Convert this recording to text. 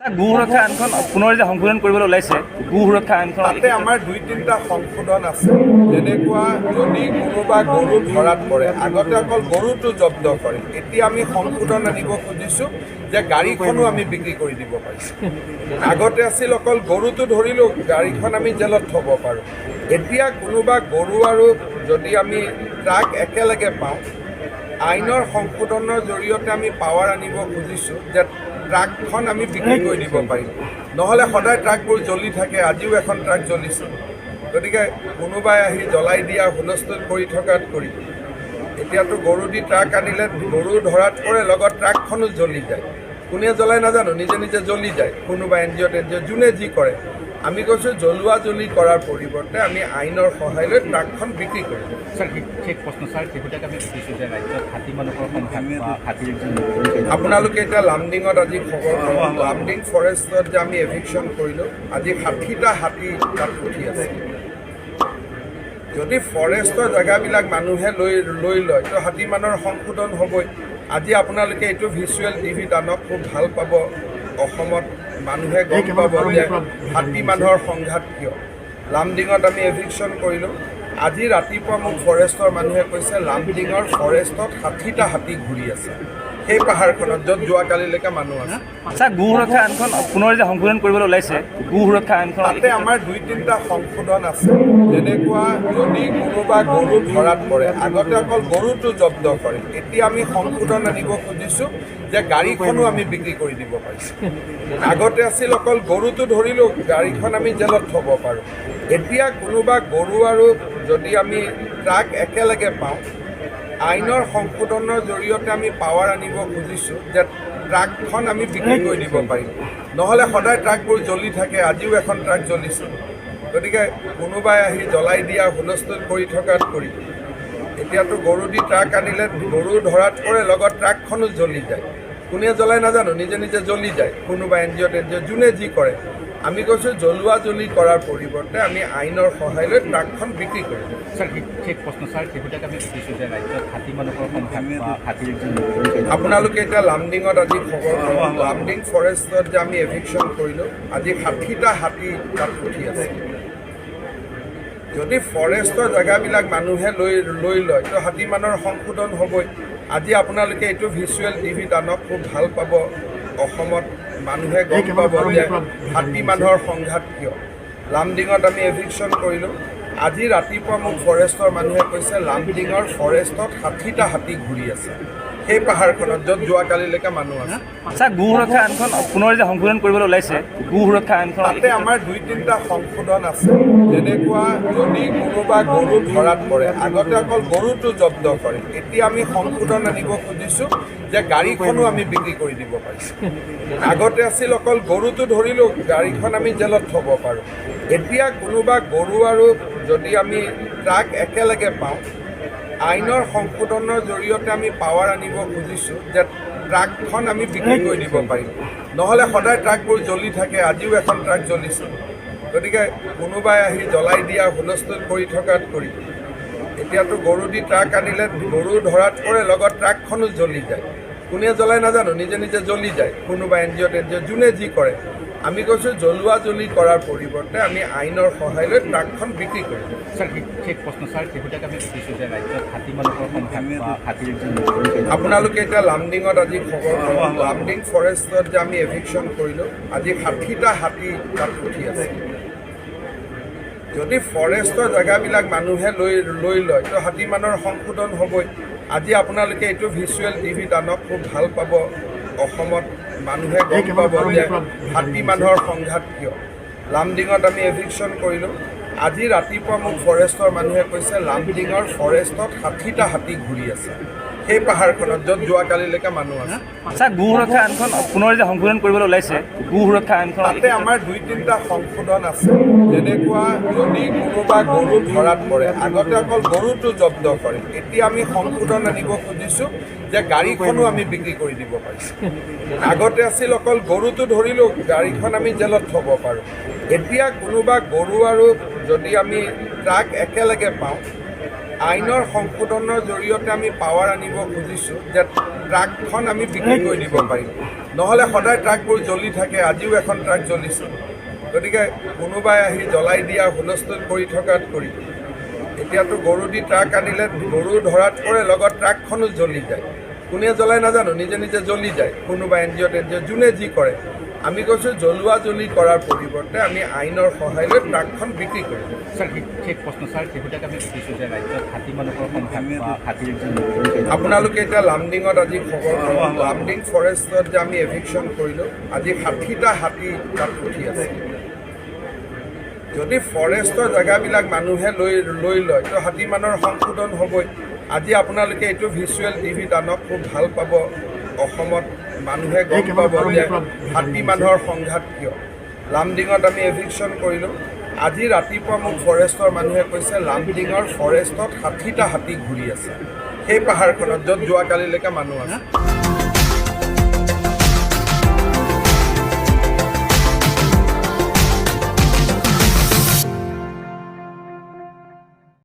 গো সুৰক্ষা আইনখন পুনৰ যে সংশোধন কৰিবলৈ ওলাইছে, গো সুৰক্ষা আইনখন তাতে আমাৰ 2-3টা সংশোধন আছে। যেনেকুৱা যদি কোনোবা গৰু ধৰাত পৰে, আগতে অকল গৰুটো জব্দ কৰে, এতিয়া আমি সংশোধন আনিব খুজিছোঁ যে গাড়ীখনো আমি বিক্ৰী কৰি দিব পাৰিছোঁ। আগতে আছিল অকল গৰুটো ধৰিলোঁ গাড়ীখন আমি জেলত থ'ব পাৰোঁ। এতিয়া কোনোবা গৰু আৰু যদি আমি ট্ৰাক একেলগে পাওঁ, আইনৰ সংশোধনৰ জৰিয়তে আমি পাৱাৰ আনিব খুজিছোঁ যে ট্ৰাকখন আমি বিক্ৰী কৰি দিব পাৰিম। নহ'লে সদায় ট্ৰাকবোৰ জ্বলি থাকে, আজিও এখন ট্ৰাক জ্বলিছে। গতিকে কোনোবাই আহি জ্বলাই দিয়া হুলস্থুল কৰি থকাত কৰি এতিয়াতো গৰু দি ট্ৰাক আনিলে গৰু ধৰাত পৰে, লগত ট্ৰাকখনো জ্বলি যায়। কোনে জ্বলাই নাজানো, নিজে নিজে জ্বলি যায়। কোনোবা NGO যোনে যি কৰে। আমি কৈছোঁ জ্বলোৱা জ্বলি কৰাৰ পৰিৱৰ্তে আমি আইনৰ সহায় লৈ ট্ৰাকখন বিক্ৰী কৰিম। স্যাৰ ঠিক প্ৰশ্ন স্যাৰ, শেহতীয়াকৈ আমি দেখিছোঁ যে ৰাজ্যত হাতী মানুহৰ সংখ্যা হাতীৰ আপোনালোকে এতিয়া লামডিঙত আজি খবৰ পাব, লামডিং ফৰেষ্টত যে আমি এভিকশ্যন কৰিলোঁ, আজি 60টা হাতী তাত উঠি আছে। যদি ফৰেষ্টৰ জেগাবিলাক মানুহে লৈ লয় তো হাতী মানুহৰ সংশোধন হ'বই। আজি আপোনালোকে এইটো ভিজুৱেল টিভিত আনক খুব ভাল পাব। অসমত মানুহে গম পাব যে হাতী মানুহৰ সংঘাত কিয়। লামডিঙত আমি এভিকশ্যন কৰিলোঁ। আজি ৰাতিপুৱা মোক ফৰেষ্টৰ মানুহে কৈছে লামডিঙৰ ফৰেষ্টত 60টা হাতী ঘূৰি আছে, সেই পাহাৰখনত য'ত যোৱাকালিলৈকে মানুহ আছে। স্যাৰ গো সুৰক্ষা আইনখন পুনৰ যে সংশোধন কৰিবলৈ ওলাইছে, গো সুৰক্ষা আইনখন তাতে আমাৰ 2-3টা সংশোধন আছে। যেনেকুৱা যদি কোনোবা গৰু ধৰাত পৰে, আগতে অকল গৰুটো জব্দ কৰে, এতিয়া আমি সংশোধন আনিব খুজিছোঁ যে গাড়ীখনো আমি বিক্ৰী কৰি দিব পাৰিছোঁ। আগতে আছিল অকল গৰুটো ধৰিলোঁ গাড়ীখন আমি জেলত থ'ব পাৰোঁ। এতিয়া কোনোবা গৰু আৰু যদি আমি ট্ৰাক একেলগে পাওঁ, আইনৰ সংশোধনৰ জৰিয়তে আমি পাৱাৰ আনিব খুজিছোঁ যে ট্ৰাকখন আমি বিক্ৰী কৰি দিব পাৰিম। নহ'লে সদায় ট্ৰাকবোৰ জ্বলি থাকে, আজিও এখন ট্ৰাক জ্বলিছে। গতিকে কোনোবাই আহি জ্বলাই দিয়া হুলস্থুল কৰি থকাত কৰি এতিয়াতো গৰু দি ট্ৰাক আনিলে গৰু ধৰাত পৰে, লগত ট্ৰাকখনো জ্বলি যায়। কোনে জ্বলাই নাজানো, নিজে নিজে জ্বলি যায়। কোনোবা NGO যোনে যি কৰে। আমি কৈছোঁ জ্বলোৱা জ্বলি কৰাৰ পৰিৱৰ্তে আমি আইনৰ সহায় লৈ ট্ৰাকখন বিক্ৰী কৰিম। স্যাৰ ঠিক প্ৰশ্ন স্যাৰ, শেহতীয়াকৈ আমি দেখিছোঁ যে ৰাজ্যত হাতী মানুহৰ সংখ্যা হাতীৰ আপোনালোকে এতিয়া লামডিঙত আজি খবৰ পাব, লামডিং ফৰেষ্টত যে আমি এভিকশ্যন কৰিলোঁ, আজি 60টা হাতী তাত উঠি আছে। যদি ফৰেষ্টৰ জেগাবিলাক মানুহে লৈ লয় তো হাতী মানুহৰ সংশোধন হ'বই। আজি আপোনালোকে এইটো ভিজুৱেল টিভিত আনক খুব ভাল পাব। অসমত মানুহে গম পাব যে হাতী মানুহৰ সংঘাত কিয়। লামডিঙত আমি এভিকশ্যন কৰিলোঁ। আজি ৰাতিপুৱা মোক ফৰেষ্টৰ মানুহে কৈছে লামডিঙৰ ফৰেষ্টত 60টা হাতী ঘূৰি আছে, সেই পাহাৰখনত য'ত যোৱাকালিলৈকে মানুহ আছে। স্যাৰ গো সুৰক্ষা আইনখন পুনৰ যে সংশোধন কৰিবলৈ ওলাইছে, গো সুৰক্ষা আইনখন তাতে আমাৰ 2-3টা সংশোধন আছে। যেনেকুৱা যদি কোনোবা গৰু ধৰাত পৰে, আগতে অকল গৰুটো জব্দ কৰে, এতিয়া আমি সংশোধন আনিব খুজিছোঁ যে গাড়ীখনো আমি বিক্ৰী কৰি দিব পাৰিছোঁ। আগতে আছিল অকল গৰুটো ধৰিলোঁ গাড়ীখন আমি জেলত থ'ব পাৰোঁ। এতিয়া কোনোবা গৰু আৰু যদি আমি ট্ৰাক একেলগে পাওঁ, আইনৰ সংশোধনৰ জৰিয়তে আমি পাৱাৰ আনিব খুজিছোঁ যে ট্ৰাকখন আমি বিক্ৰী কৰি দিব পাৰিম। নহ'লে সদায় ট্ৰাকবোৰ জ্বলি থাকে, আজিও এখন ট্ৰাক জ্বলিছে। গতিকে কোনোবাই আহি জ্বলাই দিয়া হুলস্থুল কৰি থকাত কৰি এতিয়াতো গৰু দি ট্ৰাক আনিলে গৰু ধৰাত পৰে, লগত ট্ৰাকখনো জ্বলি যায়। কোনে জ্বলাই নাজানো, নিজে নিজে জ্বলি যায়। কোনোবা NGO যোনে যি কৰে। আমি কৈছোঁ জ্বলোৱা জ্বলি কৰাৰ পৰিৱৰ্তে আমি আইনৰ সহায় লৈ ট্ৰাকখন বিক্ৰী কৰিম। স্যাৰ ঠিক প্ৰশ্ন স্যাৰ, শেহতীয়াকৈ আমি দেখিছোঁ যে ৰাজ্যত হাতী মানুহৰ সংখ্যা হাতীৰ আপোনালোকে এতিয়া লামডিঙত আজি খবৰ পাব, লামডিং ফৰেষ্টত যে আমি এভিকশ্যন কৰিলোঁ, আজি 60টা হাতী তাত উঠি আছে। যদি ফৰেষ্টৰ জেগাবিলাক মানুহে লৈ লয় তো হাতী মানুহৰ সংশোধন হ'বই। আজি আপোনালোকে এইটো ভিজুৱেল টিভিত আনক খুব ভাল পাব। অসমত মানুহে গম পাব যে হাতী মানুহৰ সংঘাত কিয়। লামডিঙত আমি এভিকশ্যন কৰিলোঁ। আজি ৰাতিপুৱা মোক ফৰেষ্টৰ মানুহে কৈছে লামডিঙৰ ফৰেষ্টত 60টা হাতী ঘূৰি আছে, সেই পাহাৰখনত য'ত যোৱাকালিলৈকে মানুহ আছে। স্যাৰ গো সুৰক্ষা আইনখন পুনৰ যে সংশোধন কৰিবলৈ ওলাইছে, গো সুৰক্ষা আইনখন তাতে আমাৰ 2-3টা সংশোধন আছে। যেনেকুৱা যদি কোনোবা গৰু ধৰাত পৰে, আগতে অকল গৰুটো জব্দ কৰে, এতিয়া আমি সংশোধন আনিব খুজিছোঁ যে গাড়ীখনো আমি বিক্ৰী কৰি দিব পাৰিছোঁ। আগতে আছিল অকল গৰুটো ধৰিলোঁ গাড়ীখন আমি জেলত থ'ব পাৰোঁ। এতিয়া কোনোবা গৰু আৰু যদি আমি ট্ৰাক একেলগে পাওঁ, আইনৰ সংশোধনৰ জৰিয়তে আমি পাৱাৰ আনিব খুজিছোঁ যে ট্ৰাকখন আমি বিক্ৰী কৰি দিব পাৰিম। নহ'লে সদায় ট্ৰাকবোৰ জ্বলি থাকে, আজিও এখন ট্ৰাক জ্বলিছে। গতিকে কোনোবাই আহি জ্বলাই দিয়া হুলস্থুল কৰি থকাত কৰি এতিয়াতো গৰু দি ট্ৰাক আনিলে গৰু ধৰাত পৰে, লগত ট্ৰাকখনো জ্বলি যায়। কোনে জ্বলাই নাজানো, নিজে নিজে জ্বলি যায়। কোনোবা NGO যোনে যি কৰে। আমি কৈছোঁ জ্বলোৱা জ্বলি কৰাৰ পৰিৱৰ্তে আমি আইনৰ সহায় লৈ ট্ৰাকখন বিক্ৰী কৰিম। স্যাৰ শেষ প্ৰশ্ন স্যাৰ, শেহতীয়াকৈ আমি দেখিছোঁ যে ৰাজ্যত হাতীমানকৰ সংখ্যা বা হাতীৰ আপোনালোকে এতিয়া লামডিঙত আজি খবৰ পাব, লামডিং ফৰেষ্টত যে আমি এভিকশ্যন কৰিলোঁ, আজি 60টা হাতী তাত উঠি আছে। যদি ফৰেষ্টৰ জেগাবিলাক মানুহে লৈ লয় তো হাতীমানৰ সংশোধন হ'বই। আজি আপোনালোকে এইটো ভিজুৱেল টিভিত আনক খুব ভাল পাব। অসমত মানুহে গম পাব যে হাতী মানুহৰ সংঘাত কিয়। লামডিঙত আমি এভিকশ্যন কৰিলোঁ। আজি ৰাতিপুৱা মোক ফৰেষ্টৰ মানুহে কৈছে লামডিঙৰ ফৰেষ্টত 60টা হাতী ঘূৰি আছে, সেই পাহাৰখনত য'ত যোৱাকালিলৈকে মানুহ আছে।